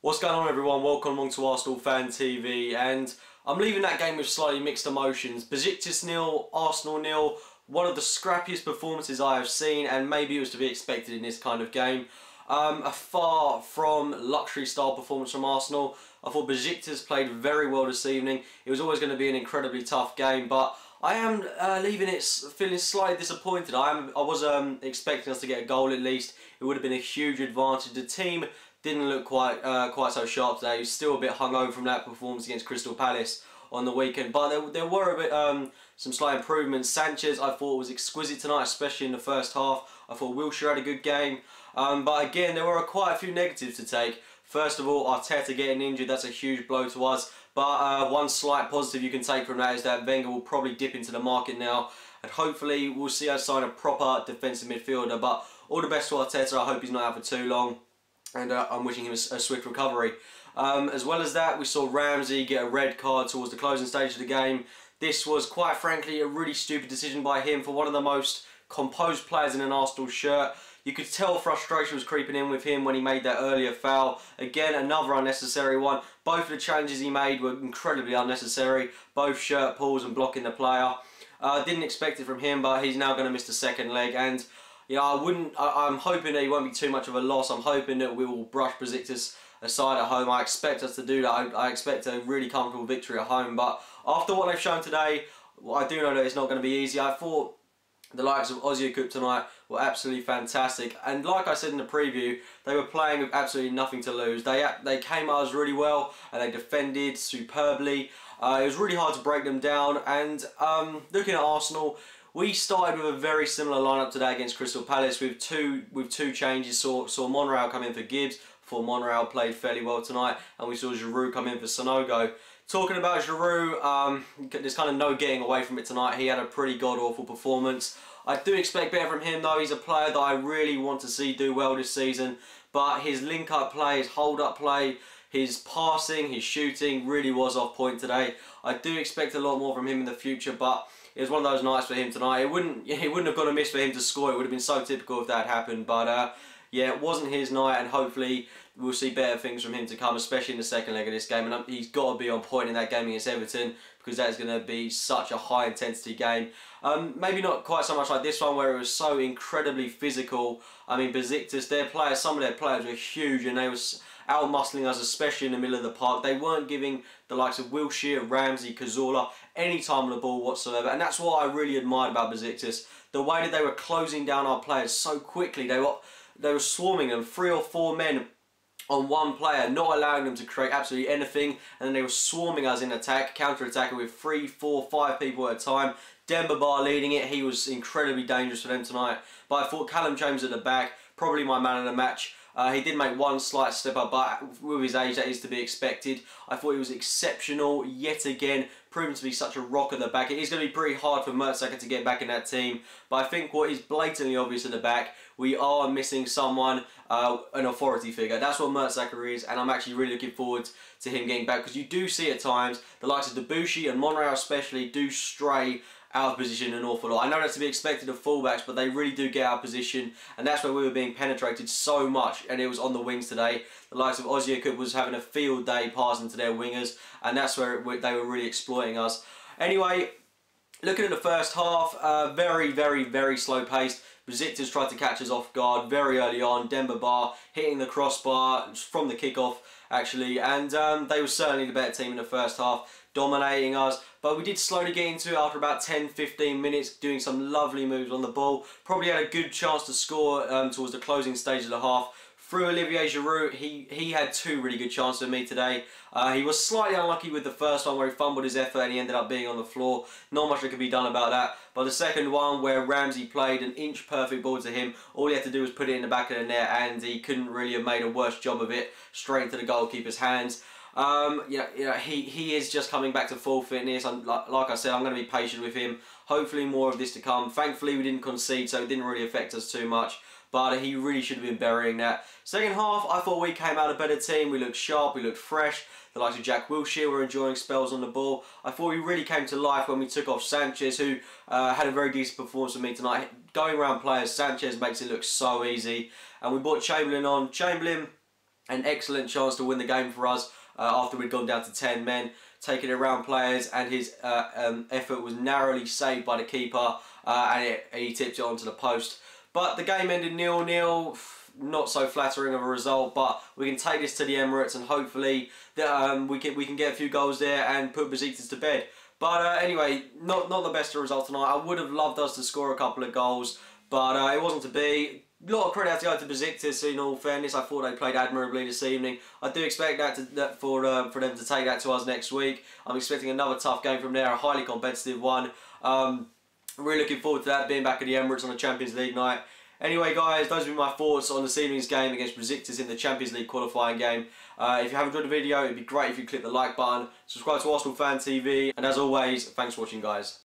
What's going on, everyone? Welcome along to Arsenal Fan TV, and I'm leaving that game with slightly mixed emotions. Besiktas 0, Arsenal 0, one of the scrappiest performances I have seen, and maybe it was to be expected in this kind of game. A far from luxury style performance from Arsenal. I thought Besiktas played very well this evening. It was always going to be an incredibly tough game, but I am leaving it feeling slightly disappointed. I was expecting us to get a goal at least. It would have been a huge advantage. The team didn't look quite so sharp today. He was still a bit hungover from that performance against Crystal Palace on the weekend. But there were a bit some slight improvements. Sanchez, I thought, was exquisite tonight, especially in the first half. I thought Wilshere had a good game. But again, there were quite a few negatives to take. First of all, Arteta getting injured, that's a huge blow to us. But one slight positive you can take from that is that Wenger will probably dip into the market now. And hopefully we'll see us sign a proper defensive midfielder. But all the best to Arteta. I hope he's not out for too long. And I'm wishing him a swift recovery. As well as that, we saw Ramsey get a red card towards the closing stage of the game. This was, quite frankly, a really stupid decision by him for one of the most composed players in an Arsenal shirt. You could tell frustration was creeping in with him when he made that earlier foul. Again, another unnecessary one. Both of the changes he made were incredibly unnecessary. Both shirt pulls and blocking the player. Didn't expect it from him, but he's now going to miss the second leg. And yeah, I'm hoping that it won't be too much of a loss. I'm hoping that we will brush Besiktas aside at home. I expect us to do that. I expect a really comfortable victory at home. But after what they've shown today, I do know that it's not going to be easy. I thought the likes of Ozil tonight were absolutely fantastic. And like I said in the preview, they were playing with absolutely nothing to lose. They came at us really well and they defended superbly. It was really hard to break them down. And looking at Arsenal, we started with a very similar lineup today against Crystal Palace with two changes. Saw Monreal come in for Gibbs. Thought Monreal played fairly well tonight, and we saw Giroud come in for Sanogo. Talking about Giroud, there's kind of no getting away from it tonight. He had a pretty god-awful performance. I do expect better from him though. He's a player that I really want to see do well this season. But his link-up play, his hold-up play, his passing, his shooting really was off point today. I do expect a lot more from him in the future, but it was one of those nights for him tonight. It wouldn't have got a miss for him to score. It would have been so typical if that happened. But yeah, it wasn't his night, and hopefully we'll see better things from him to come, especially in the second leg of this game. And he's got to be on point in that game against Everton, because that is going to be such a high intensity game. Maybe not quite so much like this one where it was so incredibly physical. I mean, Besiktas, some of their players were huge, and they were out-muscling us, especially in the middle of the park. They weren't giving the likes of Wilshere, Ramsey, Cazorla any time on the ball whatsoever, and that's what I really admired about Besiktas. The way that they were closing down our players so quickly. They were swarming them, 3 or 4 men on one player, not allowing them to create absolutely anything, and then they were swarming us in attack, counter-attacking with 3, 4, 5 people at a time. Demba Ba leading it. He was incredibly dangerous for them tonight. But I thought Callum James at the back, probably my man of the match. He did make one slight step up, but with his age that is to be expected. I thought he was exceptional yet again, proven to be such a rock at the back. It is going to be pretty hard for Mertesacker to get back in that team, but I think what is blatantly obvious at the back, we are missing someone, an authority figure. That's what Mertesacker is, and I'm actually really looking forward to him getting back, because you do see at times the likes of Debussy and Monreal especially do stray out of position an awful lot. I know that's to be expected of fullbacks, but they really do get out of position, and that's where we were being penetrated so much, and it was on the wings today. The likes of Ozil was having a field day passing to their wingers, and that's where they were really exploiting us. Anyway, looking at the first half, very, very, very slow paced. Besiktas tried to catch us off guard very early on. Demba Ba hitting the crossbar from the kickoff, actually, and they were certainly the better team in the first half, dominating us. But we did slowly get into it after about 10-15 minutes, doing some lovely moves on the ball. Probably had a good chance to score towards the closing stage of the half. Through Olivier Giroud, he had 2 really good chances for me today. He was slightly unlucky with the first one where he fumbled his effort and he ended up being on the floor. Not much that could be done about that. But the second one where Ramsey played an inch perfect ball to him, all he had to do was put it in the back of the net, and he couldn't really have made a worse job of it, straight into the goalkeeper's hands. He is just coming back to full fitness. Like I said, I'm going to be patient with him. Hopefully more of this to come. Thankfully we didn't concede, so it didn't really affect us too much. But he really should have been burying that. Second half, I thought we came out a better team. We looked sharp, we looked fresh. The likes of Jack Wilshere were enjoying spells on the ball. I thought we really came to life when we took off Sanchez, who had a very decent performance with me tonight. Going around players, Sanchez makes it look so easy. And we brought Chamberlain on. Chamberlain An excellent chance to win the game for us after we'd gone down to 10 men, taking it around players, and his effort was narrowly saved by the keeper, and he tipped it onto the post. But the game ended 0-0. Not so flattering of a result, but we can take this to the Emirates, and hopefully we can get a few goals there and put Besiktas to bed. But anyway, not the best of results tonight. I would have loved us to score a couple of goals, but it wasn't to be. A lot of credit to go to Besiktas. In all fairness, I thought they played admirably this evening. I do expect for them to take that to us next week. I'm expecting another tough game from there, a highly competitive one. Really looking forward to that, being back at the Emirates on a Champions League night. Anyway, guys, those have been my thoughts on this evening's game against Besiktas in the Champions League qualifying game. If you have enjoyed the video, it'd be great if you click the like button, subscribe to Arsenal Fan TV, and as always, thanks for watching, guys.